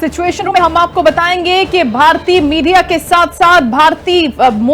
Situation में हम आपको बताएंगे कि भारतीय मीडिया के साथ साथ भारतीय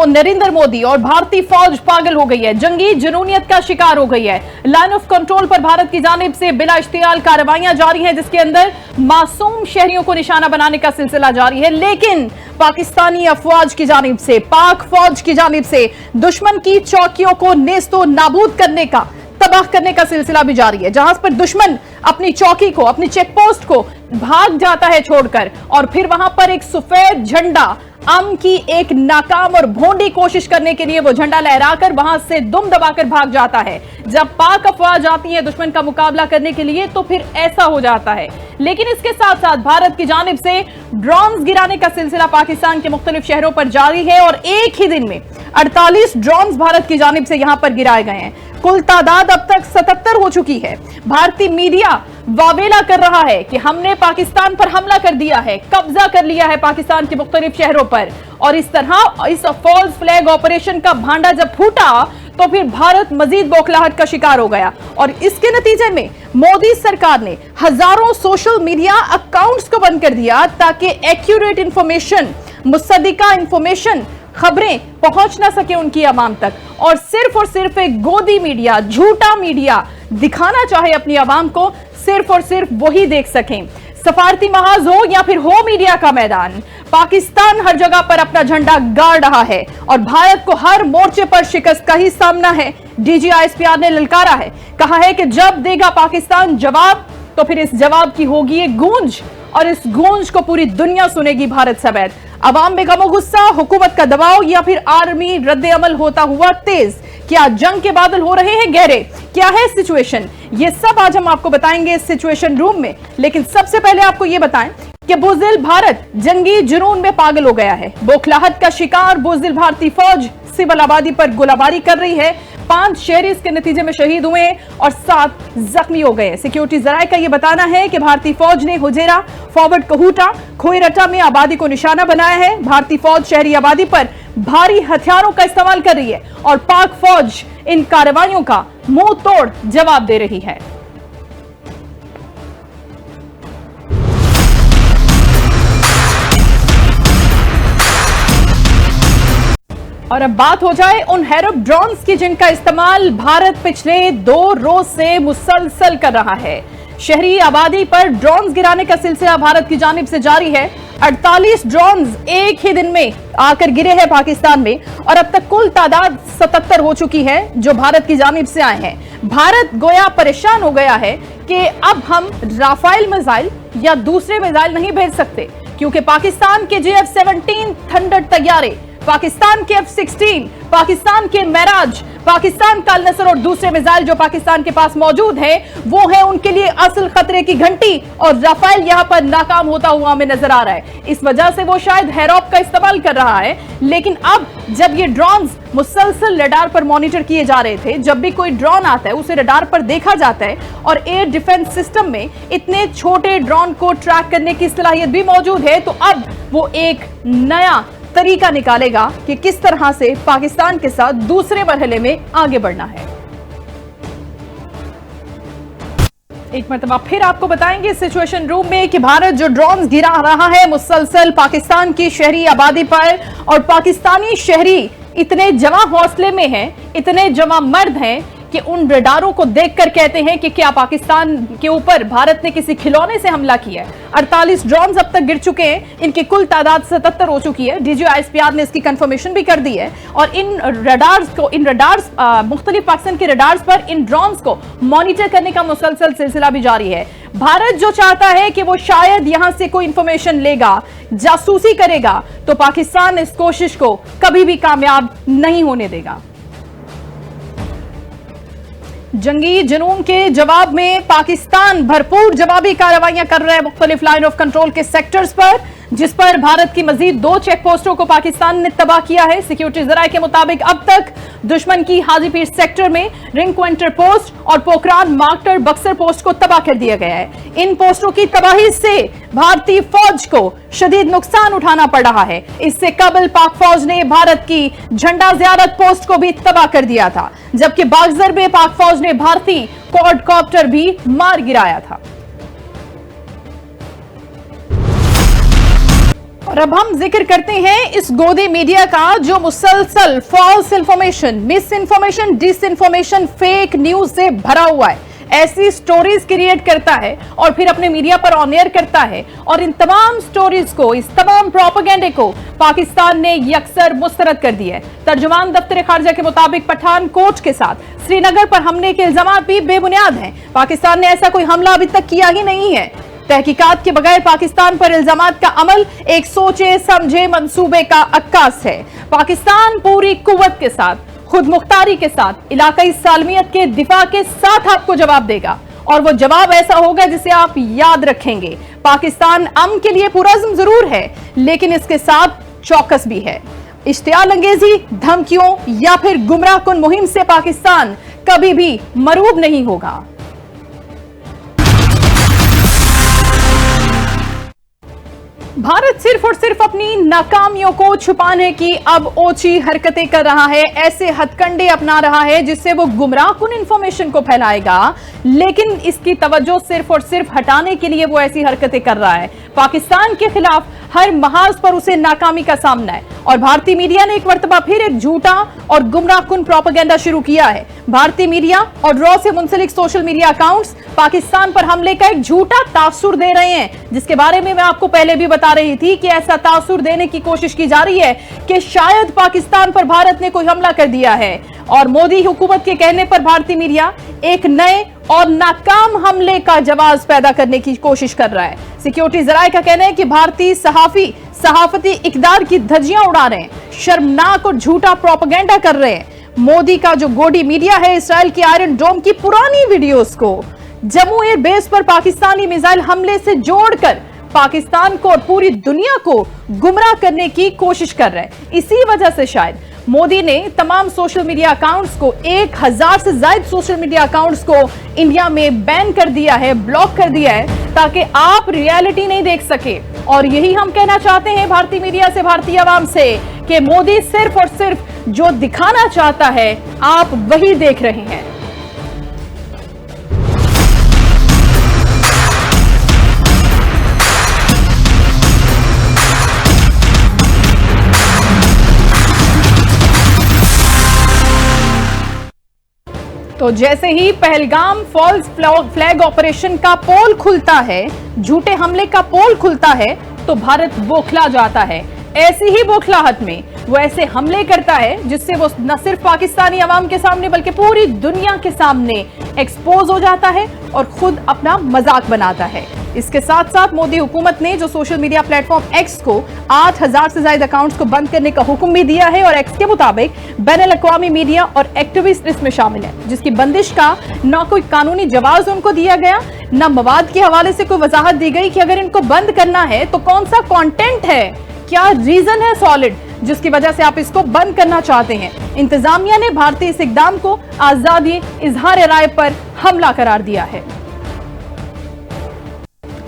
नरेंद्र मोदी और भारतीय फौज पागल हो गई है, जंगी जुनूनियत का शिकार हो गई है। लाइन ऑफ कंट्रोल पर भारत की जानिब से बिला इश्तियाल कार्रवाइयां जारी हैं, जिसके अंदर मासूम शहरियों को निशाना बनाने का सिलसिला जारी है। लेकिन पाकिस्तानी अफवाज की जानिब से, पाक फौज की जानिब से दुश्मन की चौकियों को नेस्तो नाबूद करने का, तबाह करने का सिलसिला भी जारी है। जहां पर दुश्मन अपनी चौकी को, अपनी चेक पोस्ट को भाग जाता है छोड़कर, और फिर वहां पर एक सफेद झंडा, आम की एक नाकाम और भोंडी कोशिश करने के लिए वो झंडा लहराकर वहां से दुम दबाकर भाग जाता है। जब पाक अफवाज आती है दुश्मन का मुकाबला करने के लिए तो फिर ऐसा हो जाता है। लेकिन इसके साथ साथ भारत की जानिब से ड्रोन्स गिराने का सिलसिला पाकिस्तान के मुख्तलिफ शहरों पर जारी है, और एक ही दिन में 48 ड्रोन्स भारत की जानिब से यहां पर गिराए गए हैं। कुल तादाद अब तक 77 हो चुकी है। भारतीय मीडिया वावेला कर रहा है कि हमने पाकिस्तान पर हमला कर दिया है, कब्जा कर लिया है पाकिस्तान के मुख्तलिफ शहरों पर। और इस तरह इस फॉल्स फ्लैग ऑपरेशन का भांडा जब फूटा तो फिर भारत मजीद बौखलाहट का शिकार हो गया, और इसके नतीजे में मोदी सरकार ने हजारों सोशल मीडिया अकाउंट्स को बंद कर दिया ताकि एक्यूरेट इंफॉर्मेशन, मुसद्दिका इंफॉर्मेशन, खबरें पहुंच ना सके उनकी आवाम तक, और सिर्फ एक गोदी मीडिया, झूठा मीडिया दिखाना चाहे अपनी आवाम को, सिर्फ और सिर्फ वही देख सकें। सफारती महाज हो या फिर हो मीडिया का मैदान, पाकिस्तान हर जगह पर अपना झंडा गाड़ रहा है और भारत को हर मोर्चे पर शिकस्त का ही सामना है। DGISPR ने ललकारा है, कहा है कि जब देगा पाकिस्तान जवाब तो फिर इस जवाब की होगी एक गूंज, और इस गूंज को पूरी दुनिया सुनेगी भारत समेत। अवाम में गमो गुस्सा, हुकूमत का दबाव या फिर आर्मी रद्द अमल होता हुआ तेज, क्या जंग के बादल हो रहे हैं गहरे, क्या है सिचुएशन, ये सब आज हम आपको बताएंगे इस सिचुएशन रूम में। लेकिन सबसे पहले आपको ये बताएं कि बुज़दिल भारत जंगी जुनून में पागल हो गया है। बौखलाहट का शिकार बुज़दिल भारतीय फौज सिविल आबादी पर गोलाबारी कर रही है। 5 शहरी इसके नतीजे में शहीद हुए और 7 जख्मी हो गए। सिक्योरिटी जराये का यह बताना है कि भारतीय फौज ने हुजेरा, फॉरवर्ड कहूटा, खोईरटा में आबादी को निशाना बनाया है। भारतीय फौज शहरी आबादी पर भारी हथियारों का इस्तेमाल कर रही है और पाक फौज इन कार्रवाइयों का मुंह तोड़ जवाब दे रही है। और अब बात हो जाए उन हैरब ड्रोन्स की जिनका इस्तेमाल भारत पिछले 2 रोज से मुसलसल कर रहा है। शहरी आबादी पर ड्रोन्स गिराने का सिलसिला भारत की जानिब से जारी है। 48 ड्रोन्स एक ही दिन में आकर गिरे हैं पाकिस्तान में, और अब तक कुल तादाद 77 हो चुकी है जो भारत की जानिब से आए हैं। भारत गोया परेशान हो गया है कि अब हम राफेल मिसाइल या दूसरे मिसाइल नहीं भेज सकते, क्योंकि पाकिस्तान के JF-17 थंडर तैयारे, पाकिस्तान के F-16, पाकिस्तान के मेराज, पाकिस्तान का अल नसर और दूसरे मिसाइल जो पाकिस्तान के पास मौजूद है, वो है उनके लिए असल खतरे की घंटी, और राफेल यहां पर नाकाम होता हुआ हमें नजर आ रहा है। इस वजह से वो शायद हेरोप का इस्तेमाल कर रहा है। लेकिन अब जब ये ड्रोन्स मुसलसल रडार पर मॉनिटर किए जा रहे थे, जब भी कोई ड्रोन आता है उसे रडार पर देखा जाता है, और एयर डिफेंस सिस्टम में इतने छोटे ड्रोन को ट्रैक करने की सलाहियत भी मौजूद है, तो अब वो एक नया तरीका निकालेगा कि किस तरह से पाकिस्तान के साथ दूसरे मरहले में आगे बढ़ना है। एक मरतबा फिर आपको बताएंगे सिचुएशन रूम में कि भारत जो ड्रोन्स गिरा रहा है मुसलसल पाकिस्तान की शहरी आबादी पर, और पाकिस्तानी शहरी इतने जवां हौसले में हैं, इतने जवां मर्द हैं कि उन रडारों को देखकर कहते हैं कि क्या पाकिस्तान के ऊपर भारत ने किसी खिलौने से हमला किया है। 48 ड्रोन्स अब तक गिर चुके हैं, इनकी कुल तादाद 77 हो चुकी है। DGISPR ने इसकी कंफर्मेशन भी कर दी है, और इन रडार्स मुख्तलिफ पाकिस्तान के रडार्स पर इन ड्रोन्स को मॉनिटर करने का मुसलसल सिलसिला भी जारी है। भारत जो चाहता है कि वो शायद यहां से कोई इंफॉर्मेशन लेगा, जासूसी करेगा, तो पाकिस्तान इस कोशिश को कभी भी कामयाब नहीं होने देगा। जंगी जुनून के जवाब में पाकिस्तान भरपूर जवाबी कार्रवाइयां कर रहा है मुख्तलिफ लाइन ऑफ कंट्रोल के सेक्टर्स पर, जिस पर भारत की मजीद 2 चेक पोस्टों को पाकिस्तान ने तबाह किया है। सिक्योरिटी जराये के मुताबिक अब तक दुश्मन की हाजीपीर सेक्टर में रिंग क्वेंटर पोस्ट और पोखरान मार्कटर बक्सर पोस्ट को तबाह कर दिया गया है। इन पोस्टों की तबाही से भारतीय फौज को शदीद नुकसान उठाना पड़ रहा है। इससे कबल पाक फौज ने भारत की झंडा ज़ियारत पोस्ट को भी तबाह कर दिया था, जबकि बागजर में पाक फौज ने भारतीय क्वाडकॉप्टर भी मार गिराया था। और अब हम जिक्र करते हैं इस गोदी मीडिया का जो मुसलसल false information, misinformation, disinformation, fake news से भरा हुआ है। ऐसी स्टोरीज क्रिएट करता है और फिर अपने मीडिया पर ऑन एयर करता है और इन तमाम स्टोरीज को, इस तमाम प्रोपेगेंडे को पाकिस्तान ने यकसर मुस्तरद कर दिया है। तर्जुमान दफ्तर खारजा के मुताबिक पठानकोट के साथ श्रीनगर पर हमले के इल्जाम भी बेबुनियाद हैं। पाकिस्तान ने ऐसा कोई हमला अभी तक किया ही नहीं है। तहकीकात के बगैर पाकिस्तान पर इल्जामात का अमल एक सोचे समझे मंसूबे का अक्कास है। पाकिस्तान पूरी कुव्वत के साथ, खुद मुख्तारी के साथ, इलाकाई सालमियत के दिफा के साथ आपको जवाब देगा और वो जवाब ऐसा होगा जिसे आप याद रखेंगे। पाकिस्तान अमन के लिए पुरअज़्म जरूर है, लेकिन इसके साथ चौकस भी है। इश्तियाल अंगेजी, धमकियों या फिर गुमराह कुन मुहिम से पाकिस्तान कभी भी मरूब नहीं होगा। भारत सिर्फ और सिर्फ अपनी नाकामियों को छुपाने की अब ओछी हरकतें कर रहा है, ऐसे हथकंडे अपना रहा है जिससे वो गुमराहकुन इंफॉर्मेशन को फैलाएगा, लेकिन इसकी तवज्जो सिर्फ और सिर्फ हटाने के लिए वो ऐसी हरकतें कर रहा है। पाकिस्तान के खिलाफ हर महाज पर उसे नाकामी का सामना है और भारतीय मीडिया ने एक मर्तबा फिर एक झूठा और गुमराहकुन प्रोपेगेंडा शुरू किया है। भारतीय मीडिया और रॉ से मुंसलिक सोशल मीडिया अकाउंट्स पाकिस्तान पर हमले का एक झूठा तासुर दे रहे हैं, जिसके बारे में मैं आपको पहले भी बता रही थी कि ऐसा तासुर देने की कोशिश की जा रही है कि शायद पाकिस्तान पर भारत ने कोई हमला कर दिया है। और मोदी हुकूमत के कहने पर भारतीय मीडिया एक नए और नाकाम हमले का जवाब पैदा करने की कोशिश कर रहा है। सिक्योरिटी जराये का कहना है कि भारतीय सहाफती इकदार की धज्जियां उड़ा रहे हैं, शर्मनाक और झूठा प्रोपेगेंडा कर रहे हैं। मोदी का जो गोदी मीडिया है, इसराइल की आयरन डोम की पुरानी वीडियोस को जम्मू एयर बेस पर पाकिस्तानी मिसाइल हमले से जोड़कर पाकिस्तान को और पूरी दुनिया को गुमराह करने की कोशिश कर रहे हैं। इसी वजह से शायद मोदी ने तमाम सोशल मीडिया अकाउंट्स को, 1000 से ज्यादा सोशल मीडिया अकाउंट्स को इंडिया में बैन कर दिया है, ब्लॉक कर दिया है, ताकि आप रियलिटी नहीं देख सके। और यही हम कहना चाहते हैं भारतीय मीडिया से, भारतीय आवाम से, कि मोदी सिर्फ और सिर्फ जो दिखाना चाहता है आप वही देख रहे हैं। तो जैसे ही पहलगाम फॉल्स फ्लैग ऑपरेशन का पोल खुलता है, झूठे हमले का पोल खुलता है, तो भारत बौखला जाता है। ऐसी ही बौखलाहट में वो ऐसे हमले करता है जिससे वो न सिर्फ पाकिस्तानी अवाम के सामने बल्कि पूरी दुनिया के सामने एक्सपोज हो जाता है और खुद अपना मजाक बनाता है। इसके साथ साथ मोदी हुकूमत ने जो सोशल मीडिया प्लेटफॉर्म एक्स को 8000 से ज्यादा अकाउंट्स को बंद करने का हुक्म भी दिया है और एक्स के मुताबिक बैनुल-अक़वामी मीडिया और एक्टिविस्ट इसमें शामिल है, जिसकी बंदिश का न कोई कानूनी जवाब उनको दिया गया, न मवाद के हवाले से कोई वजाहत दी गई कि अगर इनको बंद करना है तो कौन सा कंटेंट है, क्या रीजन है सॉलिड जिसकी वजह से आप इसको बंद करना चाहते हैं। इंतजामिया ने भारतीय इस इकदाम को आजादी इजहार राय पर हमला करार दिया है।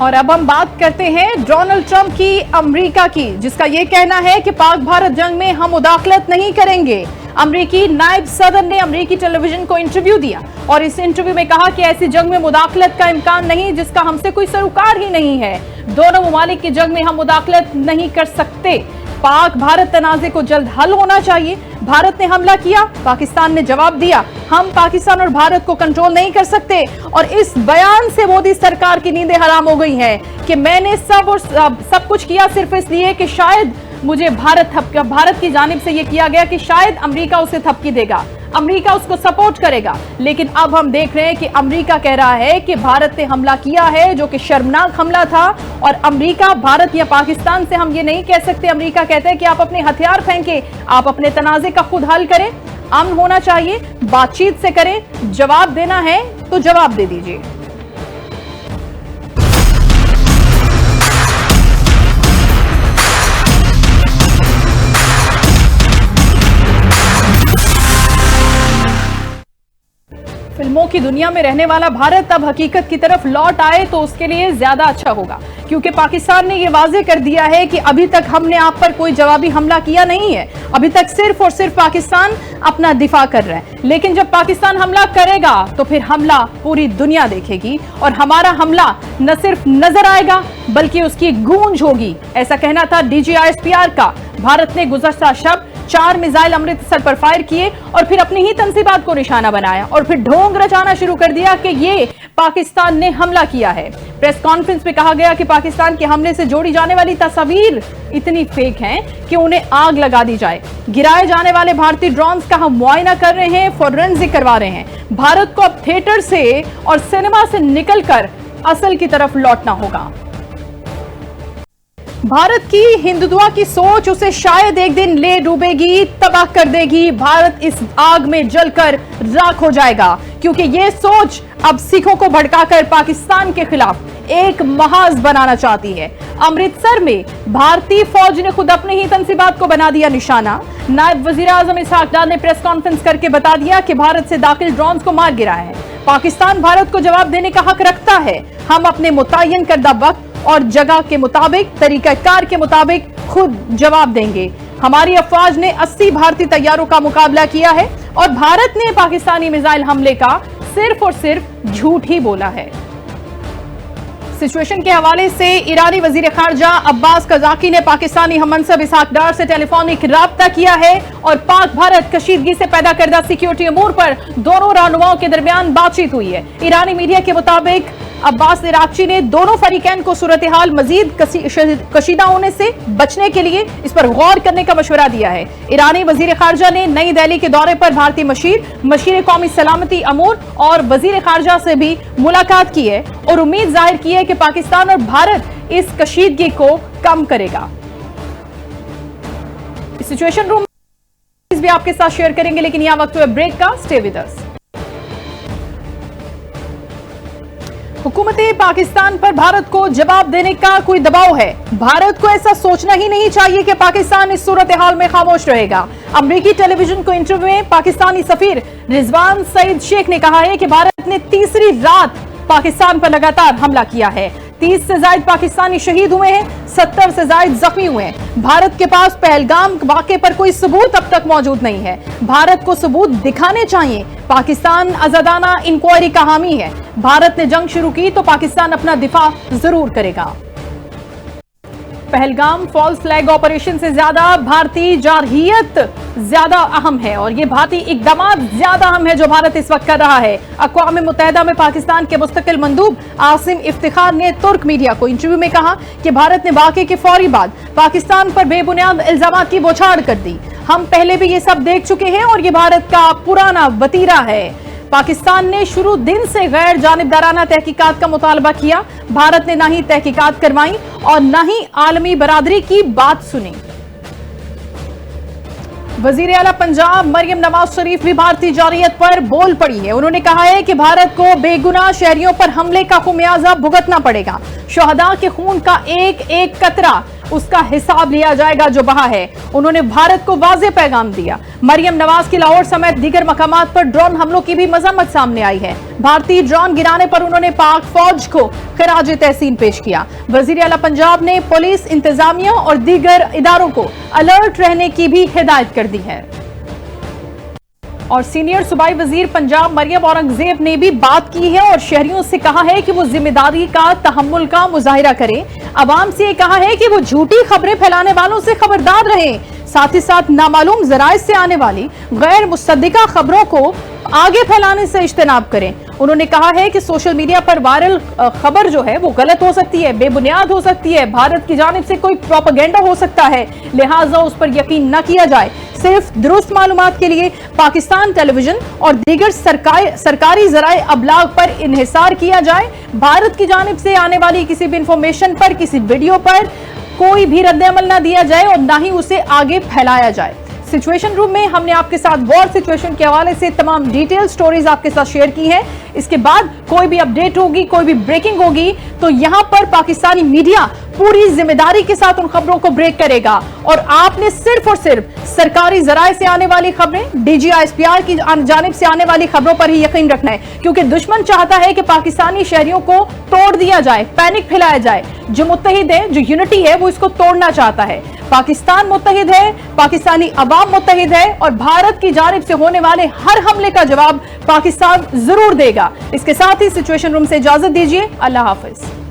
और अब हम बात करते हैं डोनाल्ड ट्रंप की, अमेरिका की, जिसका यह कहना है कि पाक भारत जंग में हम मुदाखलत नहीं करेंगे। अमेरिकी नायब सदर ने अमेरिकी टेलीविजन को इंटरव्यू दिया और इस इंटरव्यू में कहा कि ऐसी जंग में मुदाखलत का इम्कान नहीं जिसका हमसे कोई सरोकार ही नहीं है। दोनों ममालिक की जंग में हम मुदाखलत नहीं कर सकते। पाक भारत तनाज़े को जल्द हल होना चाहिए। भारत ने हमला किया, पाकिस्तान ने जवाब दिया। हम पाकिस्तान और भारत को कंट्रोल नहीं कर सकते। और इस बयान से मोदी सरकार की नींदें हराम हो गई हैं कि मैंने सब कुछ किया सिर्फ इसलिए कि शायद मुझे भारत की जानिब से यह किया गया कि शायद अमेरिका उसे थपकी देगा, अमेरिका उसको सपोर्ट करेगा। लेकिन अब हम देख रहे हैं कि अमेरिका कह रहा है कि भारत ने हमला किया है, जो कि शर्मनाक हमला था। और अमेरिका, भारत या पाकिस्तान से हम ये नहीं कह सकते। अमेरिका कहते हैं कि आप अपने हथियार फेंके, आप अपने तनाज़े का खुद हल करें, अमन होना चाहिए, बातचीत से करें, जवाब देना है तो जवाब दे दीजिए। फिल्मों की दुनिया में रहने वाला भारत अब हकीकत की तरफ लौट आए तो उसके लिए ज्यादा अच्छा होगा, क्योंकि पाकिस्तान ने यह वाजे कर दिया है कि अभी तक हमने आप पर कोई जवाबी हमला किया नहीं है। अभी तक सिर्फ और सिर्फ पाकिस्तान अपना दिफा कर रहा है, लेकिन जब पाकिस्तान हमला करेगा तो फिर हमला पूरी दुनिया देखेगी और हमारा हमला न सिर्फ नजर आएगा बल्कि उसकी गूंज होगी। ऐसा कहना था DGISPR का। भारत ने गुज़श्ता शब 4 मिसाइल अमृतसर पर फायर किए और फिर अपनी ही तंसीबात को निशाना बनाया और फिर ढोंग रचाना शुरू कर दिया कि ये पाकिस्तान ने हमला किया है। प्रेस कॉन्फ्रेंस में कहा गया कि पाकिस्तान के हमले से जोड़ी जाने वाली तस्वीर इतनी फेक हैं कि उन्हें आग लगा दी जाए। गिराए जाने वाले भारतीय ड्रोन्स का हम मुआयना कर रहे हैं, फोरेंसिक करवा रहे हैं। भारत को अब थिएटर से और सिनेमा से निकलकर असल की तरफ लौटना होगा। भारत की हिंदुत्व की सोच उसे शायद एक दिन ले डूबेगी, तबाह कर देगी। भारत इस आग में जलकर राख हो जाएगा, क्योंकि यह सोच अब सिखों को भड़काकर पाकिस्तान के खिलाफ एक महाज बनाना चाहती है। अमृतसर में भारतीय फौज ने खुद अपने ही तंसीबात को बना दिया निशाना। नायब वजीर आजम इसहाक डार ने प्रेस कॉन्फ्रेंस करके बता दिया कि भारत से दाखिल ड्रोन को मार गिराया है। पाकिस्तान भारत को जवाब देने का हक रखता है। हम अपने मुतय्यन करदा वक्त और जगह के मुताबिक, तरीकाकार के मुताबिक खुद जवाब देंगे। हमारी अफवाज ने 80 भारतीय तैयारों का मुकाबला किया है और भारत ने पाकिस्तानी मिसाइल हमले का सिर्फ और सिर्फ झूठ ही बोला है। सिचुएशन के हवाले से ईरानी वजीर खारजा अब्बास कजाकी ने पाकिस्तानी हममनसब इसहाक डार से टेलीफोनिक राब्ता किया है और पाक भारत कशीदगी से पैदा करदा सिक्योरिटी अमूर पर दोनों रहनुमाओं के दरमियान बातचीत हुई है। ईरानी मीडिया के मुताबिक अब्बास इराक़ची ने दोनों फरीकैन को सूरत हाल मजीद कशीदा होने से बचने के लिए इस पर गौर करने का मशवरा दिया है। ईरानी वजीर खारजा ने नई दिल्ली के दौरे पर भारतीय मशीर कौमी सलामती अमूर और वजीर खारजा से भी मुलाकात की है और उम्मीद जाहिर की है कि पाकिस्तान और भारत इस कशीदगी को कम करेगा। इस सिचुएशन रूम भी आपके साथ शेयर करेंगे, लेकिन यहां वक्त हुआ ब्रेक का। Stay with us. हुकूमत पाकिस्तान पर भारत को जवाब देने का कोई दबाव है। भारत को ऐसा सोचना ही नहीं चाहिए कि पाकिस्तान इस सूरत हाल में खामोश रहेगा। अमेरिकी टेलीविजन को इंटरव्यू में पाकिस्तानी सफीर रिजवान सईद शेख ने कहा है कि भारत ने तीसरी रात पाकिस्तान पर लगातार हमला किया है। 30 से ज्यादा पाकिस्तानी शहीद हुए हैं, 70 से ज्यादा जख्मी हुए हैं। भारत के पास पहलगाम वाक़े पर कोई सबूत अब तक मौजूद नहीं है। भारत को सबूत दिखाने चाहिए। पाकिस्तान आजादाना इंक्वायरी का हामी है। भारत ने जंग शुरू की तो पाकिस्तान अपना दिफा जरूर करेगा। पहलगाम फॉल्स फ्लैग ऑपरेशन से ज्यादा भारतीय जारहियत ज्यादा अहम है और ये भारतीय इकदामात ज्यादा अहम है जो भारत इस वक्त कर रहा है। अक़वाम मुत्तहिदा में पाकिस्तान के मुस्तकिल मंदूब आसिम इफ्तिखार ने तुर्क मीडिया को इंटरव्यू में कहा कि भारत ने वाक़े के फौरी बाद पाकिस्तान पर बेबुनियाद इल्जामात की बौछार कर दी। हम पहले भी ये सब देख चुके हैं और ये भारत का पुराना वतीरा है। पाकिस्तान ने शुरू दिन से गैर जानिबदाराना तहकीकात का मुतालबा किया। भारत ने ना ही तहकीकात करवाई और ना ही आलमी बरादरी की बात सुनी। वजीर आला पंजाब मरियम नवाज शरीफ भी भारतीय जारहियत पर बोल पड़ी है। उन्होंने कहा है कि भारत को बेगुनाह शहरियों पर हमले का खुमियाजा भुगतना पड़ेगा। शहदा के खून का एक एक कतरा उसका हिसाब लिया जाएगा जो बहा है। उन्होंने भारत को वाज़ेह पैगाम दिया। मरियम नवाज की लाहौर समेत दीगर मकामात पर ड्रोन हमलों की भी मजम्मत सामने आई है। भारतीय ड्रोन गिराने पर उन्होंने पाक फौज को खराज तहसीन पेश किया। वजीर आला पंजाब ने पुलिस, इंतजामिया और दीगर इदारों को अलर्ट रहने की भी हिदायत कर दी है। और सीनियर सूबाई वजीर पंजाब मरियम औरंगजेब ने भी बात की है और शहरियों से कहा है कि वो जिम्मेदारी का, तहम्मुल का मुजाहिरा करें। अवाम से कहा है कि वो झूठी खबरें फैलाने वालों से खबरदार रहें। साथ ही साथ नामालूम जराए से आने वाली गैर मुसद्दिका खबरों को आगे फैलाने से इज्तनाब करें। उन्होंने कहा है कि सोशल मीडिया पर वायरल खबर जो है वो गलत हो सकती है, बेबुनियाद हो सकती है, भारत की जानिब से कोई प्रोपेगेंडा हो सकता है, लिहाजा उस पर यकीन न किया जाए। सिर्फ दुरुस्त मालूमात के लिए पाकिस्तान टेलीविजन और दीगर सरकारी जराए अबलाग पर इन्हिसार किया जाए। भारत की जानिब से आने वाली किसी भी इंफॉर्मेशन पर, किसी वीडियो पर कोई भी रद्द-ए-अमल ना दिया जाए और ना ही उसे आगे फैलाया जाए। सिचुएशन रूम में हमने आपके साथ वॉर सिचुएशन के हवाले से तमाम डिटेल स्टोरीज आपके साथ शेयर की है। इसके बाद कोई भी अपडेट होगी, कोई भी ब्रेकिंग होगी तो यहां पर पाकिस्तानी मीडिया पूरी जिम्मेदारी के साथ उन खबरों को ब्रेक करेगा। और आपने सिर्फ और सिर्फ सरकारी जराये से आने वाली खबरें, DGISPR की जानिब से आने वाली खबरों पर ही यकीन रखना है, क्योंकि दुश्मन चाहता है कि पाकिस्तानी शहरियों को तोड़ दिया जाए, पैनिक फैलाया जाए। जो मुत्तहिद है, जो यूनिटी है, वो इसको तोड़ना चाहता है। पाकिस्तान मुत्तहिद है, पाकिस्तानी अवाम मुत्तहिद है और भारत की जानिब से होने वाले हर हमले का जवाब पाकिस्तान जरूर देगा। इसके साथ ही सिचुएशन रूम से इजाजत दीजिए। अल्लाह हाफिज।